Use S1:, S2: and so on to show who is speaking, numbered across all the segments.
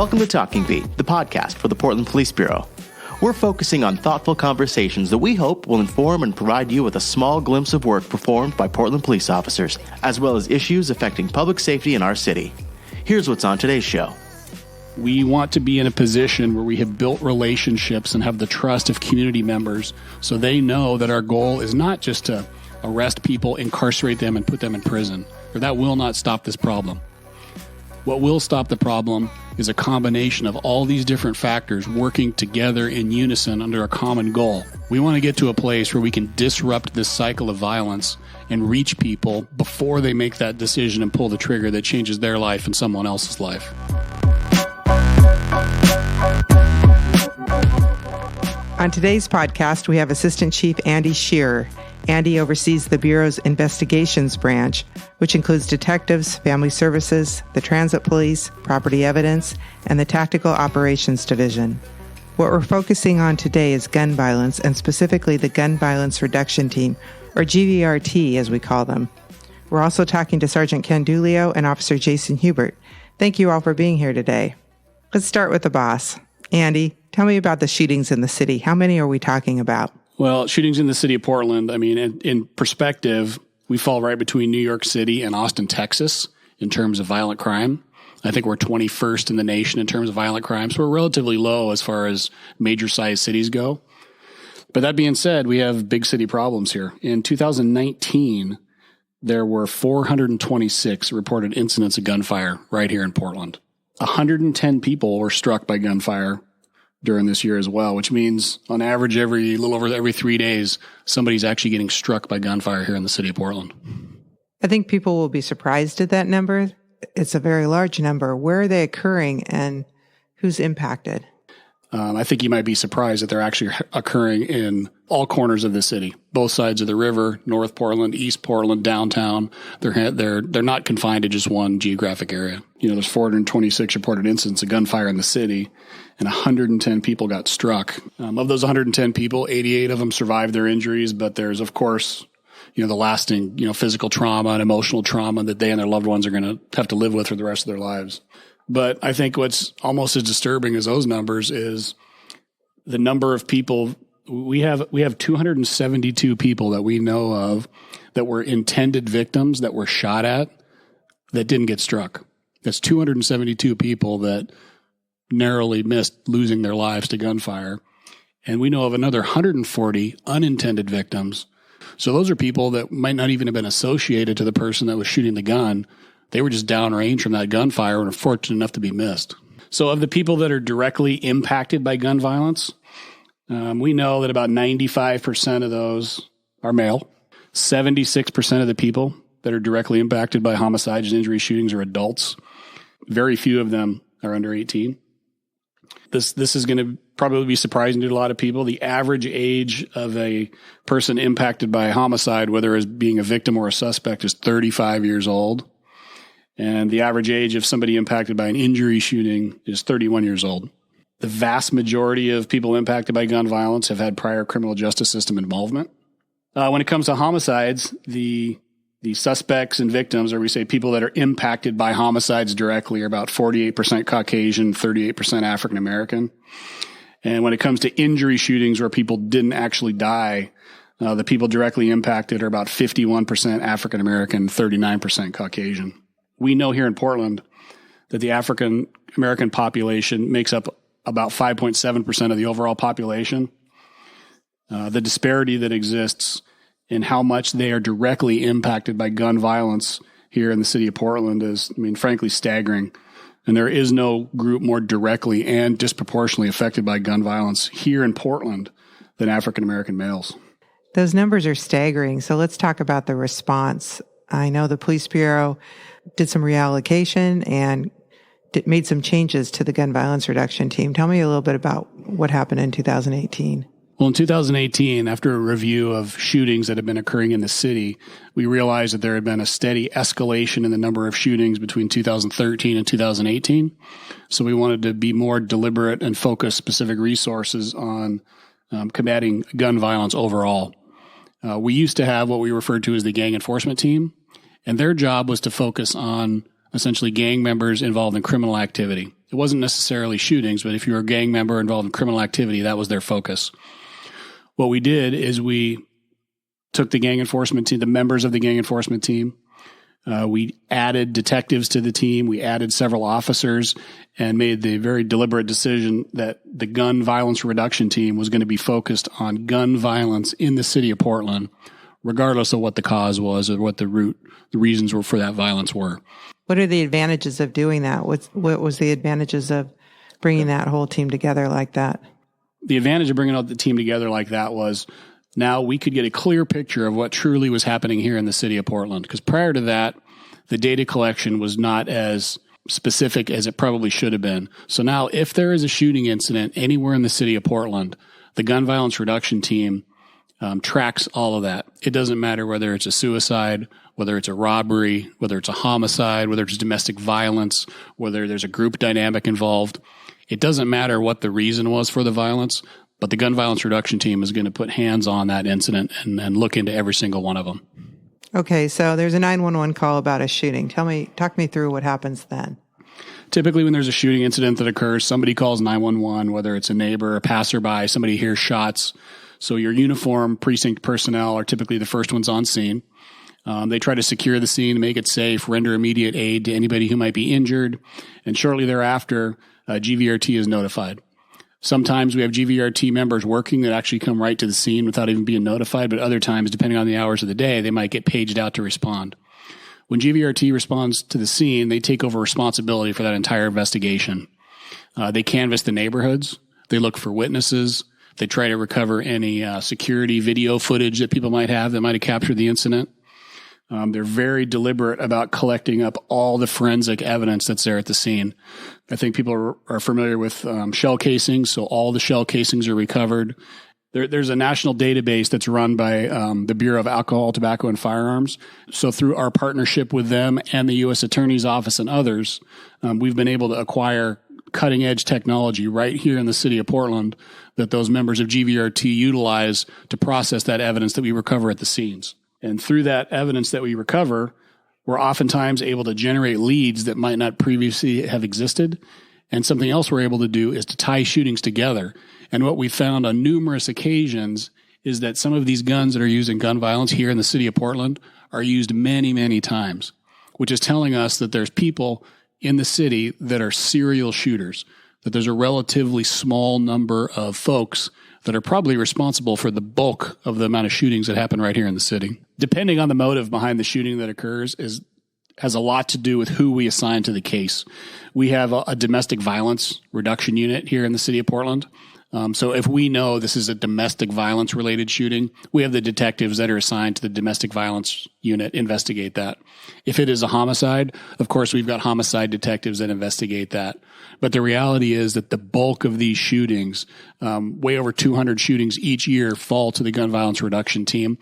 S1: Welcome to Talking Beat, the podcast for the Portland Police Bureau. We're focusing on thoughtful conversations that we hope will inform and provide you with a small glimpse of work performed by Portland police officers, as well as issues affecting public safety in our city. Here's what's on today's show.
S2: We want to be in a position where we have built relationships and have the trust of community members so they know that our goal is not just to arrest people, incarcerate them, and put them in prison. Or that will not stop this problem. What will stop the problem is a combination of all these different factors working together in unison under a common goal. We want to get to a place where we can disrupt this cycle of violence and reach people before they make that decision and pull the trigger that changes their life and someone else's life.
S3: On today's podcast, we have Assistant Chief Andy Shearer. Andy oversees the Bureau's investigations branch, which includes detectives, family services, the transit police, property evidence, and the tactical operations division. What we're focusing on today is gun violence, and specifically the Gun Violence Reduction Team, or GVRT as we call them. We're also talking to Sergeant Ken Dulio and Officer Jason Hubert. Thank you all for being here today. Let's start with the boss. Andy, tell me about the shootings in the city. How many are we talking about?
S2: Well, shootings in the city of Portland, I mean, in perspective, we fall right between New York City and Austin, Texas, in terms of violent crime. I think we're 21st in the nation in terms of violent crime, so we're relatively low as far as major-sized cities go. But that being said, we have big city problems here. In 2019, there were 426 reported incidents of gunfire right here in Portland. 110 people were struck by gunfire during this year as well, which means on average a little over every 3 days, somebody's actually getting struck by gunfire here in the city of Portland.
S3: I think people will be surprised at that number. It's a very large number. Where are they occurring and who's impacted?
S2: I think you might be surprised that they're actually occurring in all corners of the city, both sides of the river, North Portland, East Portland, downtown. They're not confined to just one geographic area. You know, there's 426 reported incidents of gunfire in the city, and 110 people got struck. Of those 110 people, 88 of them survived their injuries, but there's, of course, you know, the lasting, physical trauma and emotional trauma that they and their loved ones are going to have to live with for the rest of their lives. But I think what's almost as disturbing as those numbers is the number of people. We have 272 people that we know of that were intended victims that were shot at that didn't get struck. That's 272 people that narrowly missed losing their lives to gunfire. And we know of another 140 unintended victims. So those are people that might not even have been associated to the person that was shooting the gun. They were just downrange from that gunfire and were fortunate enough to be missed. So of the people that are directly impacted by gun violence, we know that about 95% of those are male. 76% of the people that are directly impacted by homicides and injury shootings are adults. Very few of them are under 18. This is going to probably be surprising to a lot of people. The average age of a person impacted by a homicide, whether as being a victim or a suspect, is 35 years old. And the average age of somebody impacted by an injury shooting is 31 years old. The vast majority of people impacted by gun violence have had prior criminal justice system involvement. When it comes to homicides, the suspects and victims, or we say people that are impacted by homicides directly, are about 48% Caucasian, 38% African American. And when it comes to injury shootings where people didn't actually die, the people directly impacted are about 51% African American, 39% Caucasian. We know here in Portland that the African American population makes up about 5.7% of the overall population. The disparity that exists in how much they are directly impacted by gun violence here in the city of Portland is, frankly, staggering. And there is no group more directly and disproportionately affected by gun violence here in Portland than African American males.
S3: Those numbers are staggering. So let's talk about the response. I know the Police Bureau did some reallocation and made some changes to the Gun Violence Reduction Team. Tell me a little bit about what happened in 2018.
S2: Well, in 2018, after a review of shootings that had been occurring in the city, we realized that there had been a steady escalation in the number of shootings between 2013 and 2018. So we wanted to be more deliberate and focus specific resources on combating gun violence overall. We used to have what we referred to as the gang enforcement team, and their job was to focus on essentially gang members involved in criminal activity. It wasn't necessarily shootings, but if you were a gang member involved in criminal activity, that was their focus. What we did is we took the gang enforcement team, the members of the gang enforcement team. We added detectives to the team. We added several officers and made the very deliberate decision that the gun violence reduction team was going to be focused on gun violence in the city of Portland, regardless of what the cause was or what the reasons were for that violence were.
S3: What are the advantages of doing that? What was the advantages of bringing that whole team together like that?
S2: The advantage of bringing out the team together like that was now we could get a clear picture of what truly was happening here in the city of Portland. Because prior to that, the data collection was not as specific as it probably should have been. So now if there is a shooting incident anywhere in the city of Portland, the gun violence reduction team tracks all of that. It doesn't matter whether it's a suicide, whether it's a robbery, whether it's a homicide, whether it's domestic violence, whether there's a group dynamic involved. It doesn't matter what the reason was for the violence, but the gun violence reduction team is going to put hands on that incident and look into every single one of them.
S3: Okay, so there's a 911 call about a shooting. Talk me through what happens then.
S2: Typically, when there's a shooting incident that occurs, somebody calls 911, whether it's a neighbor, a passerby, somebody hears shots. So your uniformed precinct personnel are typically the first ones on scene. They try to secure the scene, make it safe, render immediate aid to anybody who might be injured, and shortly thereafter, GVRT is notified. Sometimes we have GVRT members working that actually come right to the scene without even being notified, but other times, depending on the hours of the day, they might get paged out to respond. When GVRT responds to the scene, they take over responsibility for that entire investigation. They canvass the neighborhoods. They look for witnesses. They try to recover any security video footage that people might have that might have captured the incident. They're very deliberate about collecting up all the forensic evidence that's there at the scene. I think people are familiar with shell casings, so all the shell casings are recovered. There's a national database that's run by the Bureau of Alcohol, Tobacco, and Firearms. So through our partnership with them and the U.S. Attorney's Office and others, we've been able to acquire cutting-edge technology right here in the city of Portland that those members of GVRT utilize to process that evidence that we recover at the scenes. And through that evidence that we recover, we're oftentimes able to generate leads that might not previously have existed. And something else we're able to do is to tie shootings together. And what we found on numerous occasions is that some of these guns that are used in gun violence here in the city of Portland are used many, many times, which is telling us that there's people in the city that are serial shooters, that there's a relatively small number of folks that are probably responsible for the bulk of the amount of shootings that happen right here in the city. Depending on the motive behind the shooting that occurs has a lot to do with who we assign to the case. We have a domestic violence reduction unit here in the city of Portland. So if we know this is a domestic violence related shooting, we have the detectives that are assigned to the domestic violence unit investigate that. If it is a homicide, of course, we've got homicide detectives that investigate that. But the reality is that the bulk of these shootings, way over 200 shootings each year, fall to the gun violence reduction team.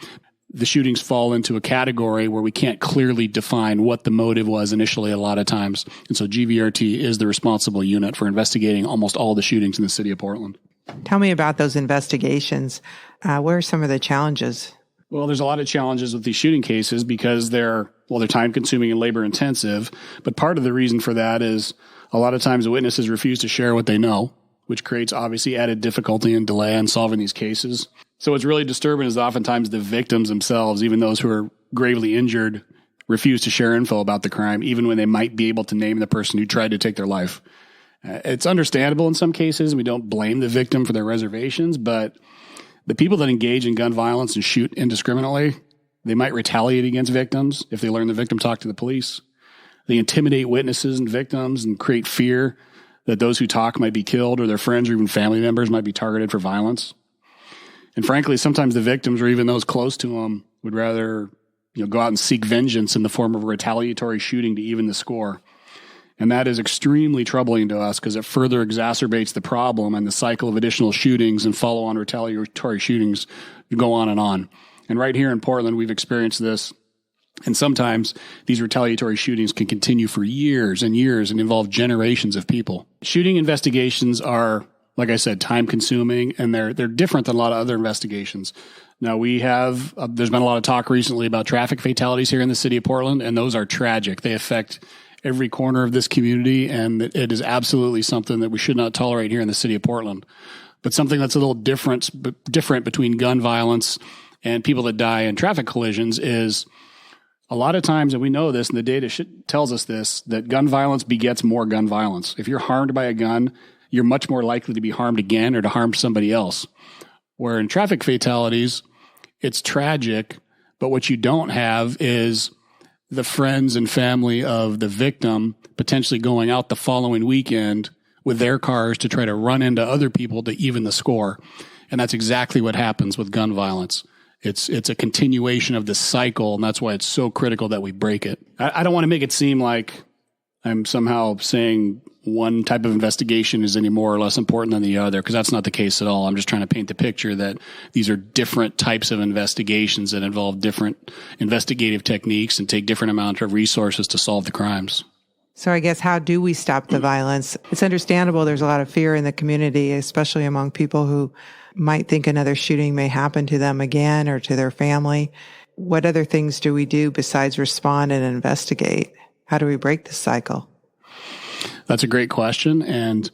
S2: The shootings fall into a category where we can't clearly define what the motive was initially a lot of times. And so GVRT is the responsible unit for investigating almost all the shootings in the city of Portland.
S3: Tell me about those investigations. What are some of the challenges?
S2: Well, there's a lot of challenges with these shooting cases because they're time consuming and labor intensive. But part of the reason for that is a lot of times the witnesses refuse to share what they know, which creates obviously added difficulty and delay in solving these cases. So what's really disturbing is oftentimes the victims themselves, even those who are gravely injured, refuse to share info about the crime, even when they might be able to name the person who tried to take their life. It's understandable in some cases. We don't blame the victim for their reservations, but the people that engage in gun violence and shoot indiscriminately, they might retaliate against victims if they learn the victim talked to the police. They intimidate witnesses and victims and create fear that those who talk might be killed or their friends or even family members might be targeted for violence. And frankly, sometimes the victims or even those close to them would rather go out and seek vengeance in the form of a retaliatory shooting to even the score. And that is extremely troubling to us because it further exacerbates the problem and the cycle of additional shootings and follow-on retaliatory shootings go on. And right here in Portland, we've experienced this. And sometimes these retaliatory shootings can continue for years and years and involve generations of people. Shooting investigations are, like I said, time-consuming, and they're different than a lot of other investigations. Now, there's been a lot of talk recently about traffic fatalities here in the city of Portland, and those are tragic. They affect every corner of this community, and it is absolutely something that we should not tolerate here in the city of Portland. But something that's a little different between gun violence and people that die in traffic collisions is a lot of times, and we know this, and the data tells us this, that gun violence begets more gun violence. If you're harmed by a gun, you're much more likely to be harmed again or to harm somebody else. Where in traffic fatalities, it's tragic, but what you don't have is the friends and family of the victim potentially going out the following weekend with their cars to try to run into other people to even the score. And that's exactly what happens with gun violence. It's a continuation of this cycle, and that's why it's so critical that we break it. I don't want to make it seem like I'm somehow saying one type of investigation is any more or less important than the other, because that's not the case at all. I'm just trying to paint the picture that these are different types of investigations that involve different investigative techniques and take different amounts of resources to solve the crimes.
S3: So I guess, how do we stop the violence? It's understandable there's a lot of fear in the community, especially among people who might think another shooting may happen to them again or to their family. What other things do we do besides respond and investigate? How do we break this cycle?
S2: That's a great question. And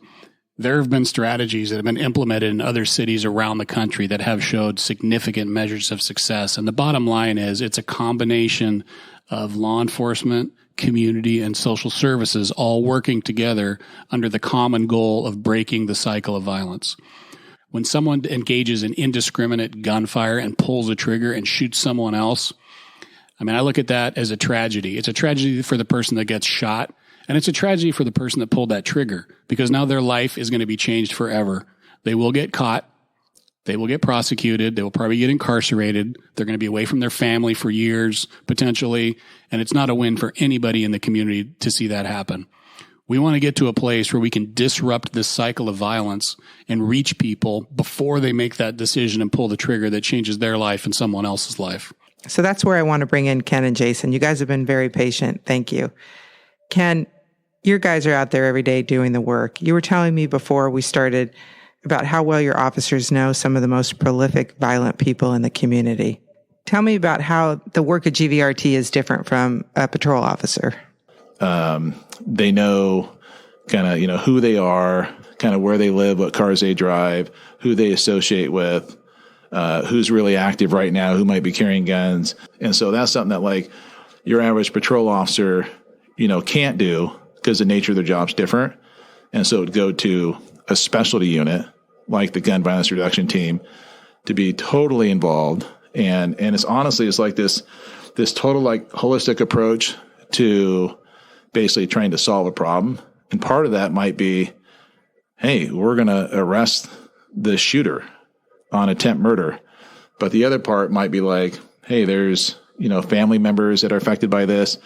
S2: there have been strategies that have been implemented in other cities around the country that have showed significant measures of success. And the bottom line is it's a combination of law enforcement, community, and social services all working together under the common goal of breaking the cycle of violence. When someone engages in indiscriminate gunfire and pulls a trigger and shoots someone else, I look at that as a tragedy. It's a tragedy for the person that gets shot, and it's a tragedy for the person that pulled that trigger, because now their life is going to be changed forever. They will get caught. They will get prosecuted. They will probably get incarcerated. They're going to be away from their family for years, potentially, and it's not a win for anybody in the community to see that happen. We want to get to a place where we can disrupt this cycle of violence and reach people before they make that decision and pull the trigger that changes their life and someone else's life.
S3: So that's where I want to bring in Ken and Jason. You guys have been very patient. Thank you. Ken, your guys are out there every day doing the work. You were telling me before we started about how well your officers know some of the most prolific, violent people in the community. Tell me about how the work at GVRT is different from a patrol officer.
S4: They know kind of, who they are, kind of where they live, what cars they drive, who they associate with, who's really active right now, who might be carrying guns. And so that's something that like your average patrol officer, can't do because the nature of their job's different. And so it would go to a specialty unit like the gun violence reduction team to be totally involved. And it's honestly, it's like this total like holistic approach to basically trying to solve a problem. And part of that might be, hey, we're going to arrest the shooter on attempt murder. But the other part might be like, hey, there's, family members that are affected by this.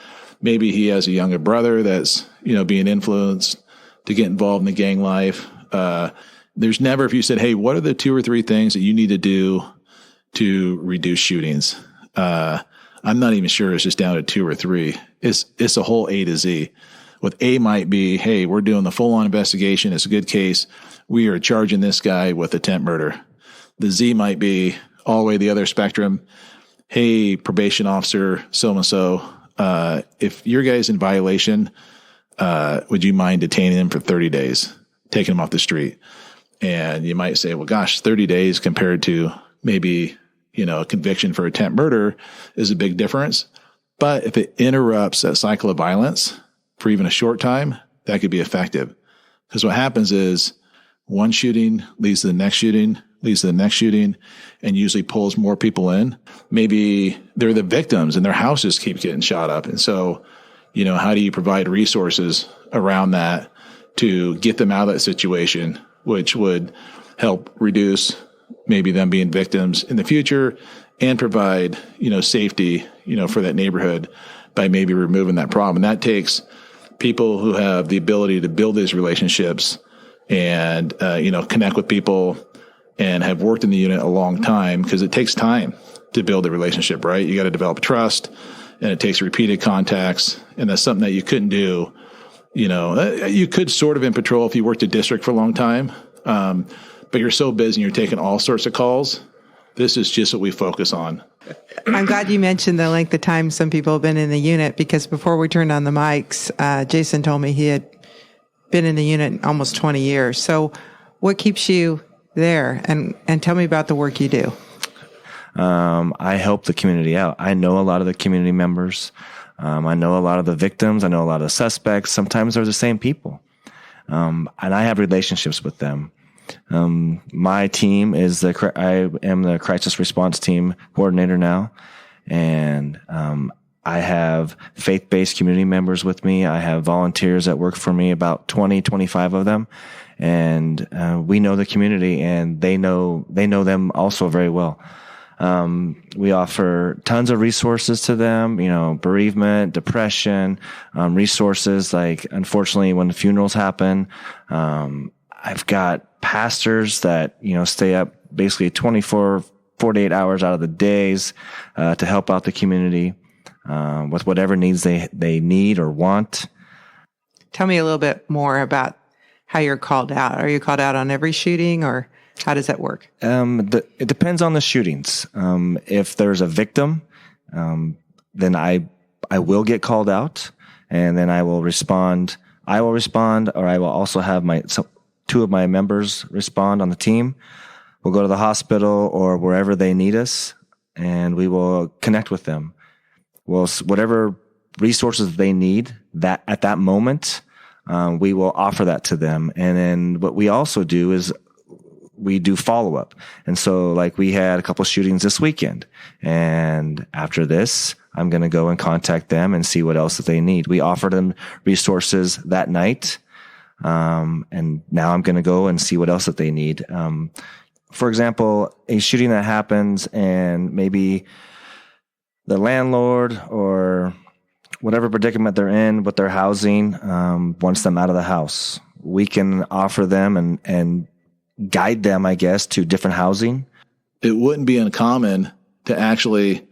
S4: Maybe he has a younger brother that's, being influenced to get involved in the gang life. There's never, if you said, hey, what are the 2 or 3 things that you need to do to reduce shootings? I'm not even sure it's just down to 2 or 3. It's a whole A to Z. With A might be, hey, we're doing the full-on investigation. It's a good case. We are charging this guy with attempt murder. The Z might be all the way the other spectrum. Hey, probation officer, so-and-so, if your guy's in violation, would you mind detaining him for 30 days, taking him off the street? And you might say, well, gosh, 30 days compared to maybe, a conviction for attempt murder is a big difference. But if it interrupts that cycle of violence for even a short time, that could be effective. Because what happens is one shooting leads to the next shooting, leads to the next shooting, and usually pulls more people in. Maybe they're the victims and their houses keep getting shot up. And so, how do you provide resources around that to get them out of that situation, which would help reduce maybe them being victims in the future and provide, safety, for that neighborhood by maybe removing that problem. And that takes people who have the ability to build these relationships and, connect with people and have worked in the unit a long time, because it takes time to build a relationship, right? You got to develop trust, and it takes repeated contacts. And that's something that you couldn't do. You could sort of in patrol if you worked a district for a long time. But you're so busy and you're taking all sorts of calls. This is just what we focus on.
S3: I'm glad you mentioned the length of time some people have been in the unit, because before we turned on the mics, Jason told me he had been in the unit almost 20 years. So what keeps you there? And tell me about the work you do.
S5: I help the community out. I know a lot of the community members. I know a lot of the victims. I know a lot of the suspects. Sometimes they're the same people. And I have relationships with them. My team is I am the crisis response team coordinator now. And, I have faith-based community members with me. I have volunteers that work for me, about 20, 25 of them. And, we know the community, and they know them also very well. We offer tons of resources to them, bereavement, depression, resources like, unfortunately, when the funerals happen, I've got pastors that, stay up basically 48 hours out of the days, to help out the community, with whatever needs they need or want.
S3: Tell me a little bit more about how you're called out. Are you called out on every shooting, or how does that work?
S5: It depends on the shootings. If there's a victim, then I will get called out, and then I will respond, or I will also have two of my members respond on the team. We'll go to the hospital or wherever they need us, and we will connect with them. Well, whatever resources they need that at that moment, we will offer that to them. And then what we also do is we do follow-up. And so, like, we had a couple of shootings this weekend, and after this, I'm going to go and contact them and see what else that they need. We offer them resources that night. And now I'm going to go and see what else that they need. For example, a shooting that happens, and maybe the landlord or whatever predicament they're in with their housing, wants them out of the house. We can offer them and guide them, I guess, to different housing.
S4: It wouldn't be uncommon to actually,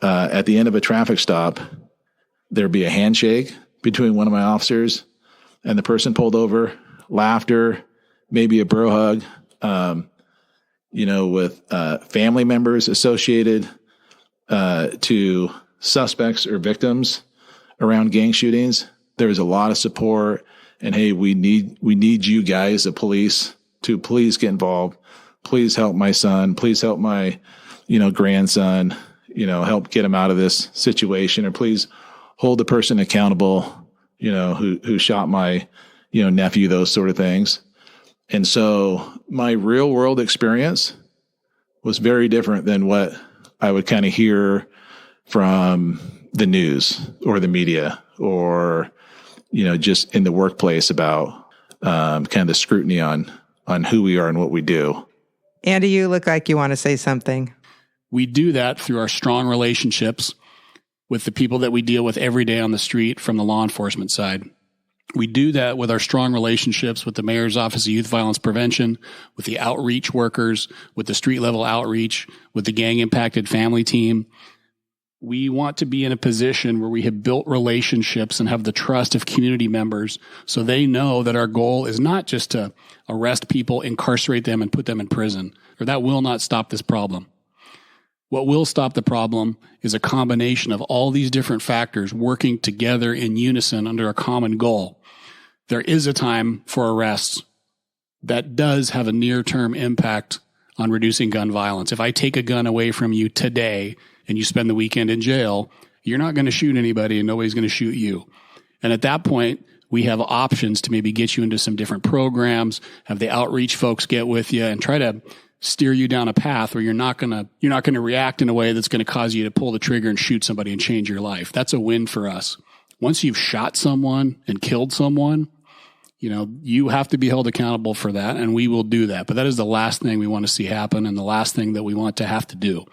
S4: at the end of a traffic stop, there'd be a handshake between one of my officers and the person pulled over, laughter, maybe a bro hug, with family members associated to suspects or victims around gang shootings. There's a lot of support, and hey, we need you guys, the police, to please get involved. Please help my son. Please help my, grandson, help get him out of this situation, or please hold the person accountable, who shot my, nephew, those sort of things. And so my real world experience was very different than what I would kind of hear from the news or the media, or, just in the workplace about, kind of the scrutiny on who we are and what we do.
S3: Andy, you look like you want to say something.
S2: We do that through our strong relationships with the people that we deal with every day on the street from the law enforcement side. We do that with our strong relationships with the Mayor's Office of Youth Violence Prevention, with the outreach workers, with the street level outreach, with the gang impacted family team. We want to be in a position where we have built relationships and have the trust of community members, so they know that our goal is not just to arrest people, incarcerate them, and put them in prison, or that will not stop this problem. What will stop the problem is a combination of all these different factors working together in unison under a common goal. There is a time for arrests that does have a near-term impact on reducing gun violence. If I take a gun away from you today and you spend the weekend in jail, you're not going to shoot anybody and nobody's going to shoot you. And at that point, we have options to maybe get you into some different programs, have the outreach folks get with you and try to steer you down a path where you're not going to react in a way that's going to cause you to pull the trigger and shoot somebody and change your life. That's a win for us. Once you've shot someone and killed someone, you have to be held accountable for that, and we will do that. But that is the last thing we want to see happen and the last thing that we want to have to do.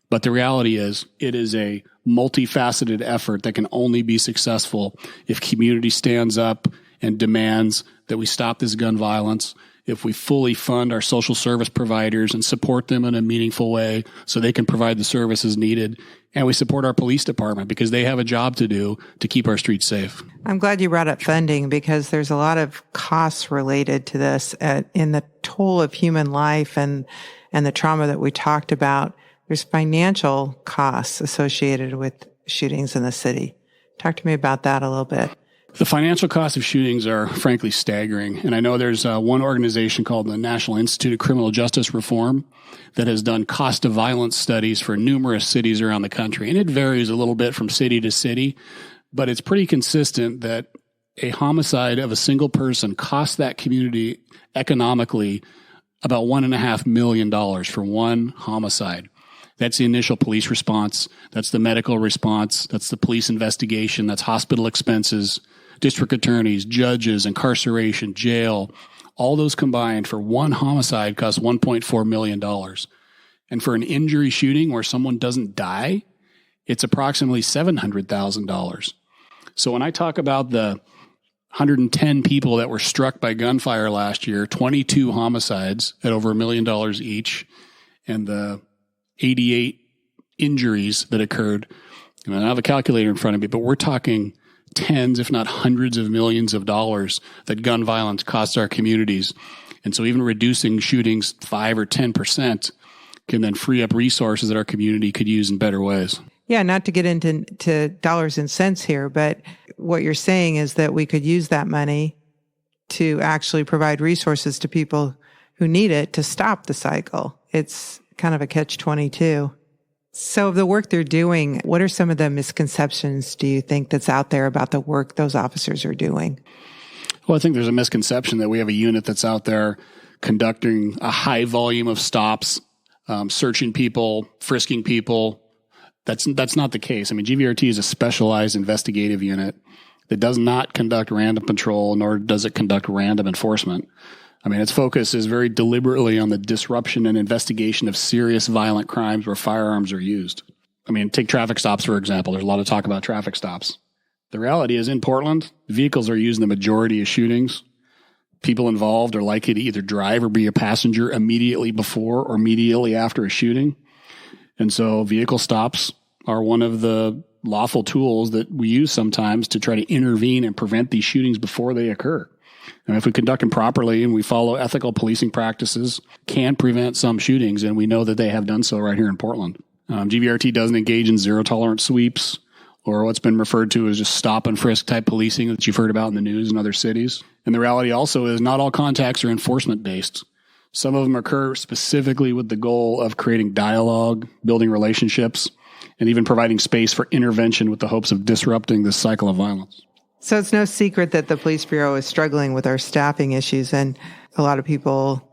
S2: But the reality is, it is a multifaceted effort that can only be successful if community stands up and demands that we stop this gun violence, if we fully fund our social service providers and support them in a meaningful way so they can provide the services needed, and we support our police department because they have a job to do to keep our streets safe.
S3: I'm glad you brought up funding, because there's a lot of costs related to this in the toll of human life and the trauma that we talked about. there's financial costs associated with shootings in the city. Talk to me about that a little bit.
S2: The financial costs of shootings are frankly staggering. And I know there's one organization called the National Institute of Criminal Justice Reform that has done cost of violence studies for numerous cities around the country. And it varies a little bit from city to city, but it's pretty consistent that a homicide of a single person costs that community economically about $1.5 million for one homicide. That's the initial police response. That's the medical response. That's the police investigation. That's hospital expenses, district attorneys, judges, incarceration, jail. All those combined for one homicide costs $1.4 million. And for an injury shooting where someone doesn't die, it's approximately $700,000. So when I talk about the 110 people that were struck by gunfire last year, 22 homicides at over $1 million each, and the 88 injuries that occurred. I don't have a calculator in front of me, but we're talking tens, if not hundreds of millions of dollars that gun violence costs our communities. And so even reducing shootings 5 or 10% can then free up resources that our community could use in better ways.
S3: Yeah, not to get into dollars and cents here, but what you're saying is that we could use that money to actually provide resources to people who need it to stop the cycle. It's kind of a catch-22. So of the work they're doing, what are some of the misconceptions do you think that's out there about the work those officers are doing?
S2: Well, I think there's a misconception that we have a unit that's out there conducting a high volume of stops, searching people, frisking people. That's not the case. I mean, GVRT is a specialized investigative unit that does not conduct random patrol, nor does it conduct random enforcement. I mean, its focus is very deliberately on the disruption and investigation of serious violent crimes where firearms are used. I mean, take traffic stops, for example. There's a lot of talk about traffic stops. The reality is in Portland, vehicles are used in the majority of shootings. People involved are likely to either drive or be a passenger immediately before or immediately after a shooting. And so vehicle stops are one of the lawful tools that we use sometimes to try to intervene and prevent these shootings before they occur. And if we conduct them properly and we follow ethical policing practices, can prevent some shootings, and we know that they have done so right here in Portland. GVRT doesn't engage in zero-tolerance sweeps or what's been referred to as just stop-and-frisk type policing that you've heard about in the news in other cities. And the reality also is not all contacts are enforcement-based. Some of them occur specifically with the goal of creating dialogue, building relationships, and even providing space for intervention with the hopes of disrupting this cycle of violence.
S3: So it's no secret that the Police Bureau is struggling with our staffing issues, and a lot of people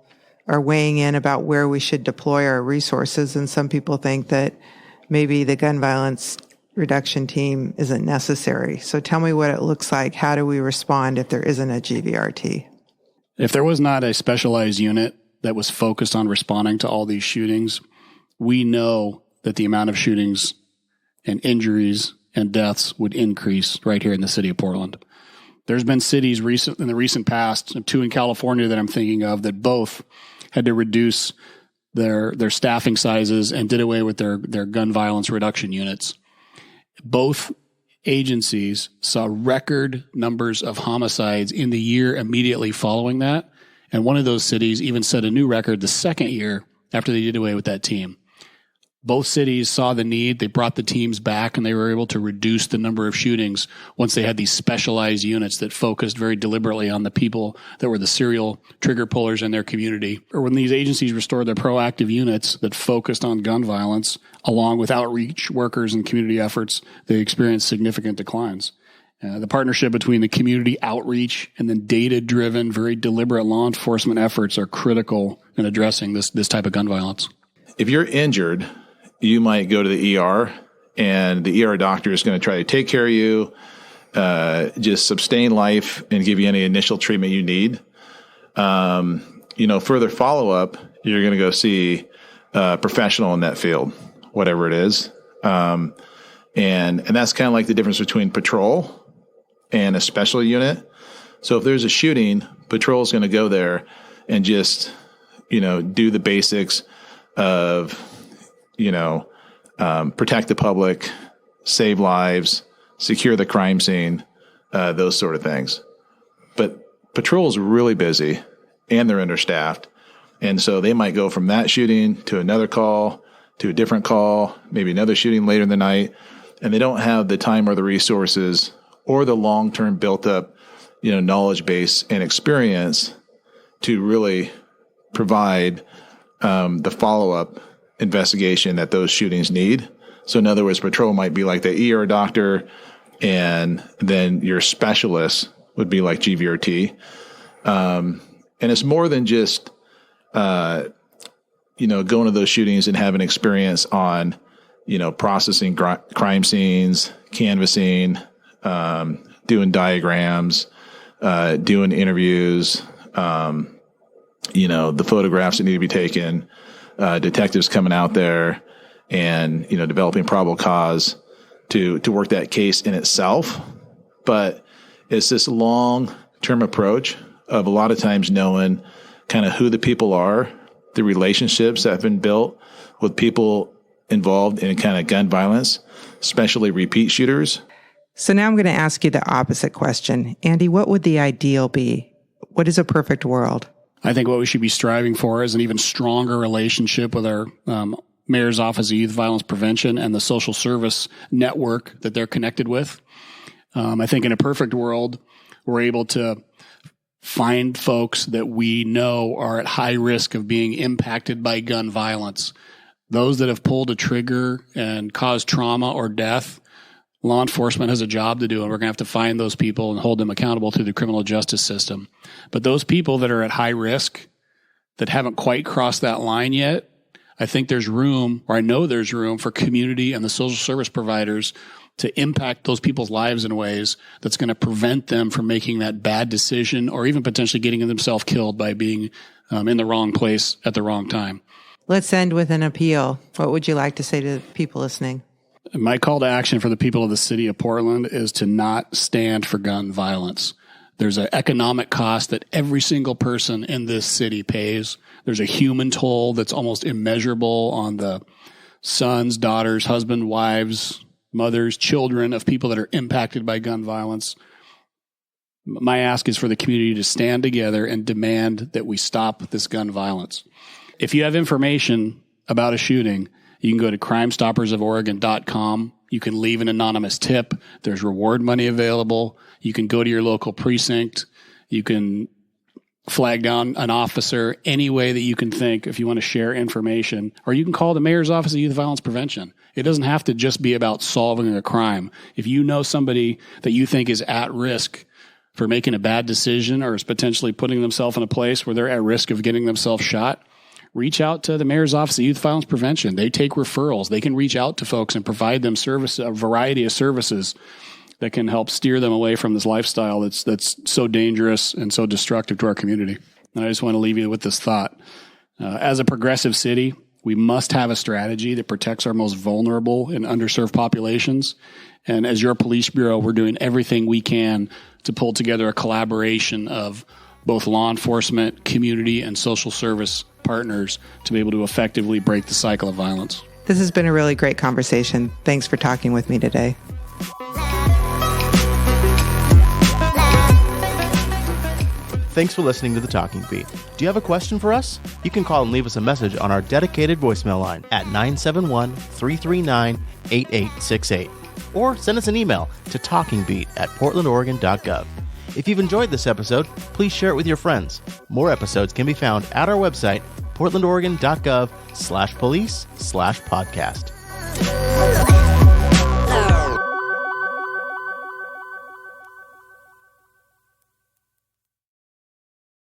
S3: are weighing in about where we should deploy our resources, and some people think that maybe the gun violence reduction team isn't necessary. So tell me what it looks like. How do we respond if there isn't a GVRT?
S2: If there was not a specialized unit that was focused on responding to all these shootings, we know that the amount of shootings and injuries and deaths would increase right here in the city of Portland. There's been cities in the recent past, 2 in California that I'm thinking of, that both had to reduce their staffing sizes and did away with their gun violence reduction units. Both agencies saw record numbers of homicides in the year immediately following that. And one of those cities even set a new record the second year after they did away with that team. Both cities saw the need. They brought the teams back, and they were able to reduce the number of shootings once they had these specialized units that focused very deliberately on the people that were the serial trigger pullers in their community. Or when these agencies restored their proactive units that focused on gun violence, along with outreach workers and community efforts, they experienced significant declines. The partnership between the community outreach and then data-driven, very deliberate law enforcement efforts are critical in addressing this type of gun violence.
S4: If you're injured, you might go to the ER, and the ER doctor is going to try to take care of you, just sustain life and give you any initial treatment you need. Further follow-up, you're going to go see a professional in that field, whatever it is. And that's kind of like the difference between patrol and a special unit. So if there's a shooting, patrol is going to go there and just, do the basics of, protect the public, save lives, secure the crime scene, those sort of things. But patrol is really busy and they're understaffed. And so they might go from that shooting to another call to a different call, maybe another shooting later in the night, and they don't have the time or the resources or the long-term built-up, knowledge base and experience to really provide the follow-up investigation that those shootings need. So in other words, patrol might be like the ER doctor, and then your specialist would be like GVRT. And it's more than just, going to those shootings and having experience on, processing crime scenes, canvassing, doing diagrams, doing interviews, the photographs that need to be taken, detectives coming out there and, developing probable cause to work that case in itself. But it's this long-term approach of a lot of times knowing kind of who the people are, the relationships that have been built with people involved in kind of gun violence, especially repeat shooters.
S3: So now I'm going to ask you the opposite question. Andy, what would the ideal be? What is a perfect world?
S2: I think what we should be striving for is an even stronger relationship with our Mayor's Office of Youth Violence Prevention and the social service network that they're connected with. I think in a perfect world, we're able to find folks that we know are at high risk of being impacted by gun violence. Those that have pulled a trigger and caused trauma or death, law enforcement has a job to do, and we're going to have to find those people and hold them accountable through the criminal justice system. But those people that are at high risk, that haven't quite crossed that line yet, I think there's room, or I know there's room for community and the social service providers to impact those people's lives in ways that's going to prevent them from making that bad decision or even potentially getting themselves killed by being in the wrong place at the wrong time.
S3: Let's end with an appeal. What would you like to say to people listening?
S2: My call to action for the people of the city of Portland is to not stand for gun violence. There's an economic cost that every single person in this city pays. There's a human toll that's almost immeasurable on the sons, daughters, husbands, wives, mothers, children of people that are impacted by gun violence. My ask is for the community to stand together and demand that we stop this gun violence. If you have information about a shooting, you can go to crimestoppersoforegon.com. You can leave an anonymous tip. There's reward money available. You can go to your local precinct. You can flag down an officer any way that you can think if you want to share information. Or you can call the Mayor's Office of Youth Violence Prevention. It doesn't have to just be about solving a crime. If you know somebody that you think is at risk for making a bad decision or is potentially putting themselves in a place where they're at risk of getting themselves shot, reach out to the Mayor's Office of Youth Violence Prevention. They take referrals. They can reach out to folks and provide them a variety of services that can help steer them away from this lifestyle that's so dangerous and so destructive to our community. And I just want to leave you with this thought. As a progressive city, we must have a strategy that protects our most vulnerable and underserved populations. And as your police bureau, we're doing everything we can to pull together a collaboration of both law enforcement, community, and social service partners to be able to effectively break the cycle of violence.
S3: This has been a really great conversation. Thanks for talking with me today.
S1: Thanks for listening to The Talking Beat. Do you have a question for us? You can call and leave us a message on our dedicated voicemail line at 971-339-8868. Or send us an email to talkingbeat@portlandoregon.gov. If you've enjoyed this episode, please share it with your friends. More episodes can be found at our website, portlandoregon.gov/police/podcast.